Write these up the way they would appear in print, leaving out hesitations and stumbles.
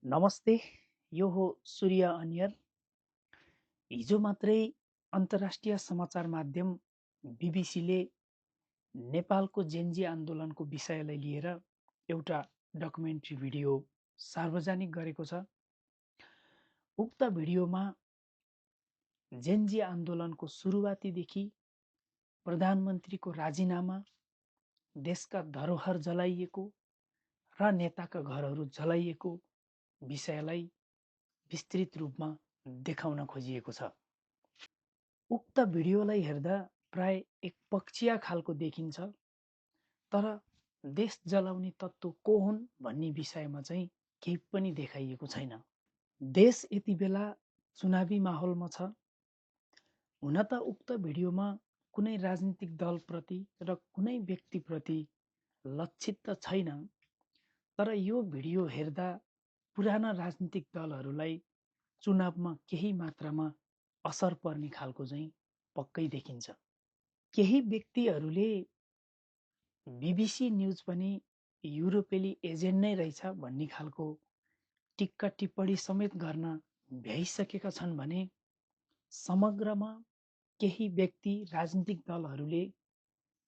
नमस्ते, यो हो सूर्य अन्यर। हिजो मात्रै अन्तर्राष्ट्रिय समाचार माध्यम बीबीसीले नेपालको जेन्जी आन्दोलनको विषयलाई लिएर एउटा डकुमेन्ट्री भिडियो सार्वजनिक गरेको छ। उक्त भिडियोमा जेन्जी आन्दोलनको सुरुवातीदेखि प्रधानमन्त्रीको राजीनामा, देशका धरोहर जलाइएको र नेताका घरहरू जलाइएको विषयलाई विस्तृत रूपमा देखाउन खोजिएको छ। उक्त भिडियोलाई हेर्दा प्राय एकपक्षीय खालको देखिन्छ, तर देश जलाउने तत्त्व को हुन् भन्ने विषयमा चाहिँ केही पनि देखाइएको छैन। देश यति बेला चुनावी माहौलमा छ। हुन त उक्त भिडियोमा कुनै राजनीतिक दलप्रति र कुनै व्यक्तिप्रति लक्षित त छैन, तर यो भिडियो हेर्दा पुराना राजनीतिक दलहरूलाई चुनावमा केही मात्रामा असर पर्ने खालको चाहिँ पक्कै देखिन्छ। केही व्यक्तिहरूले बीबीसी न्युज पनि युरोपेली एजेन्ट नै रहेछ भन्ने खालको टिक्का टिप्पणी समेत गर्न भ्याइसकेका छन् भने समग्रमा केही व्यक्ति राजनीतिक दलहरूले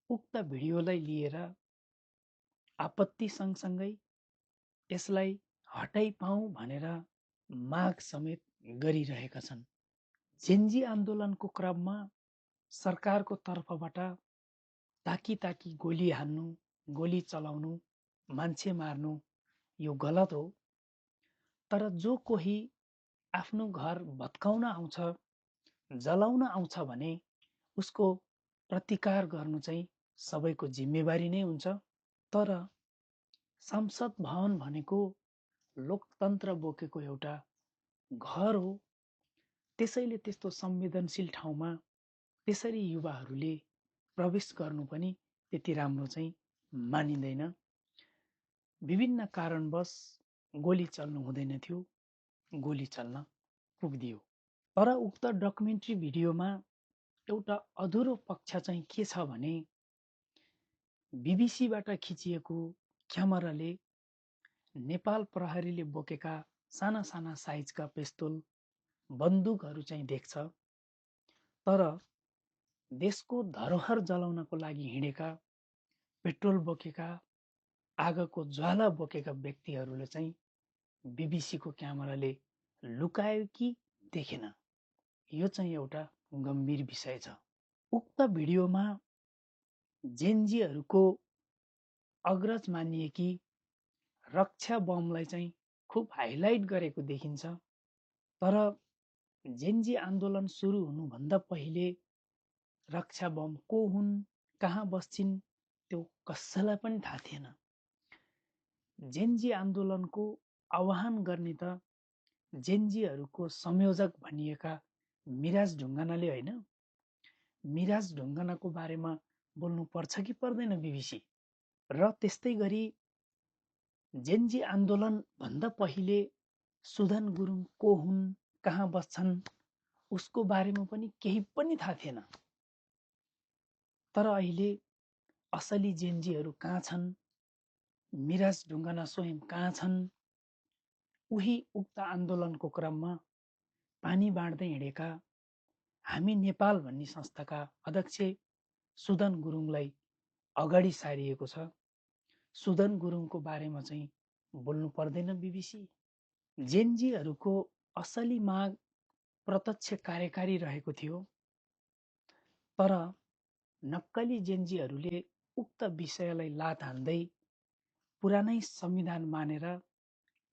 उक्त भिडियोलाई लिएर आपत्ति सँगसँगै यसलाई हटाइपाउँ भनेर माग समेत गरिरहेका छन्। जेन्जी आन्दोलनको क्रममा सरकारको तर्फबाट ताकी गोली हान्नु, गोली चलाउनु, मान्छे मार्नु यो गलत हो। तर जो कोही आफ्नो घर भत्काउन आउँछ, जलाउन आउँछ भने उसको प्रतिकार गर्नु चाहिँ सबैको जिम्मेवारी नै हुन्छ। तर संसद भवन भनेको लोकतन्त्र बोकेको एउटा घर हो। त्यसैले त्यस्तो संवेदनशील ठाउँमा त्यसरी युवाहरूले प्रवेश गर्नु पनि त्यति राम्रो चाहिँ मानिँदैन। विभिन्न कारणवश गोली चल्नु हुँदैन थियो, गोली चल्न पुग्दियो। तर उक्त डकुमेन्ट्री भिडियोमा एउटा अधुरो पक्ष चाहिँ के छ भने बीबीसीबाट खिचिएको क्यामेराले नेपाल प्रहरीले बोकेका साना साना साइजका पिस्तोल, बन्दुकहरू चाहिँ देख्छ। तर देशको धरोहर जलाउनको लागि हिँडेका, पेट्रोल बोकेका, आगोको ज्वाला बोकेका व्यक्तिहरूले चाहिँ बीबीसीको क्यामेराले लुकायो कि देखेन, यो चाहिँ एउटा गम्भीर विषय छ। उक्त भिडियोमा जेन्जीहरूको अग्रज मानिएकी रक्षा बमलाई चाहिँ खुब हाइलाइट गरेको देखिन्छ। तर जेन्जी आन्दोलन सुरु हुनुभन्दा पहिले रक्षा बम को हुन्, कहाँ बस्छिन् त्यो कसैलाई पनि थाहा थिएन। जेन्जी आन्दोलनको आह्वान गर्ने त जेन्जीहरूको संयोजक भनिएका मिराज ढुङ्गानाले होइन। मिराज ढुङ्गानाको बारेमा बोल्नु पर्छ कि पर्दैन बीबीसी? र त्यस्तै गरी जेन्जी आन्दोलन भन्दा पहिले सुदन गुरुङ को हुन्, कहाँ बस्छन् उसको बारेमा पनि केही पनि थाहा थिएन। तर अहिले असली जेन्जीहरू कहाँ छन्, मिराज ढुङ्गाना स्वयं कहाँ छन्, उही उक्त आन्दोलनको क्रममा पानी बाँड्दै हिँडेका हामी नेपाल भन्ने संस्थाका अध्यक्ष सुदन गुरुङलाई अगाडि सारिएको छ। सुदन गुरुङको बारेमा चाहिँ बोल्नु पर्दैन बीबीसी? जेन्जीहरूको असली माग प्रत्यक्ष कार्यकारी रहेको थियो, तर नक्कली जेन्जीहरूले उक्त विषयलाई लात हान्दै पुरानै संविधान मानेर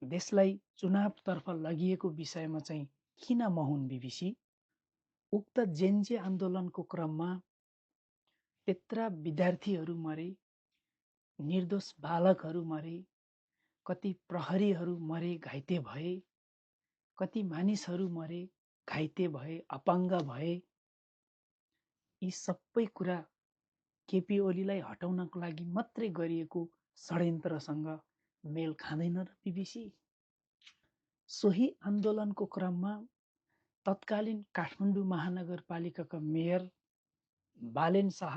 देशलाई चुनावतर्फ लगिएको विषयमा चाहिँ किन महुन् बीबीसी? उक्त जेन्जी आन्दोलनको क्रममा त्यत्रा विद्यार्थीहरू मरे, निर्दोष बालकहरू मरे, कति प्रहरीहरू मरे, घाइते भए, कति मानिसहरू मरे, घाइते भए, अपाङ्ग भए। यी सबै कुरा केपी ओलीलाई हटाउनको लागि मात्रै गरिएको षड्यन्त्रसँग मेल खाँदैन र बीबीसी? सोही आन्दोलनको क्रममा तत्कालीन काठमाडौँ महानगरपालिकाका मेयर बालेन शाह,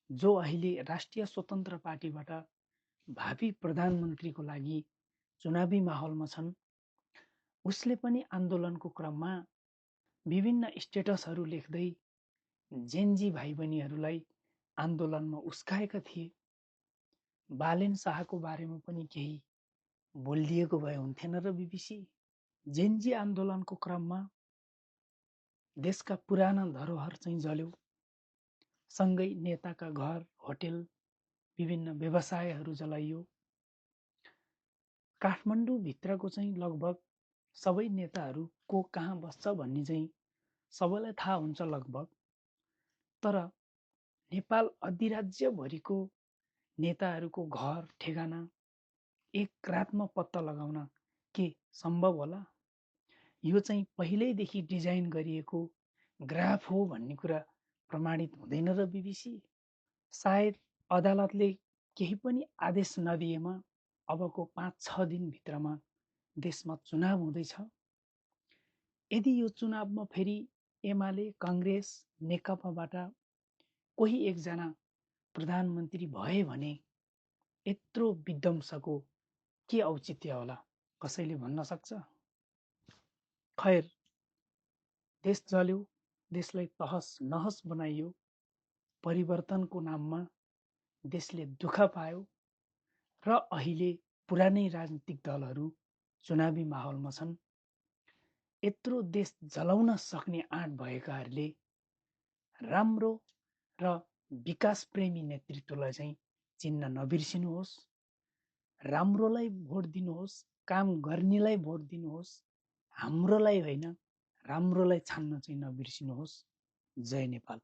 जो अहिले राष्ट्रिय स्वतन्त्र पार्टीबाट भावी प्रधानमन्त्रीको लागि चुनावी माहौलमा छन्, उसले पनि आन्दोलनको क्रममा विभिन्न स्टेटसहरू लेख्दै जेनजी भाइ बहिनीहरूलाई आन्दोलनमा उस्काएका थिए। बालेन शाहको बारेमा पनि केही बोलिदिएको भए हुन्थेन र बिबिसी। जेनजी आन्दोलनको क्रममा देशका पुराना धरोहर चाहिँ जल्यो, सँगै नेताका घर, होटेल, विभिन्न व्यवसायहरू जलाइयो। काठमाडौँ भित्रको चाहिँ लगभग सबै नेताहरू को कहाँ बस्छ भन्ने चाहिँ सबैलाई थाहा हुन्छ लगभग। तर नेपाल अधिराज्यभरिको नेताहरूको घर ठेगाना एक रातमा पत्ता लगाउन के सम्भव होला? यो चाहिँ पहिल्यैदेखि डिजाइन गरिएको ग्राफ हो भन्ने कुरा प्रमाणित हुँदैन र बिबिसी। सायद अदालतले केही पनि आदेश नदिएमा अबको 5-6 दिनभित्रमा देशमा चुनाव हुँदैछ। यदि यो चुनावमा फेरि एमाले, काङ्ग्रेस, नेकपाबाट कोही एकजना प्रधानमन्त्री भए भने यत्रो विध्वंसको के औचित्य होला, कसैले भन्न सक्छ? खैर, देश जल्यो, देशलाई तहस नहस बनाइयो, परिवर्तनको नाममा देशले दुःख पायो र अहिले पुरानै राजनीतिक दलहरू चुनावी माहौलमा छन्। यत्रो देश जलाउन सक्ने आँट भएकाहरूले राम्रो र विकास प्रेमी नेतृत्वलाई चाहिँ चिन्न नबिर्सिनुहोस्। राम्रोलाई भोट दिनुहोस्, काम गर्नेलाई भोट दिनुहोस्, हाम्रोलाई होइन राम्रोलाई छान्न चाहिँ नबिर्सिनुहोस्। जय नेपाल।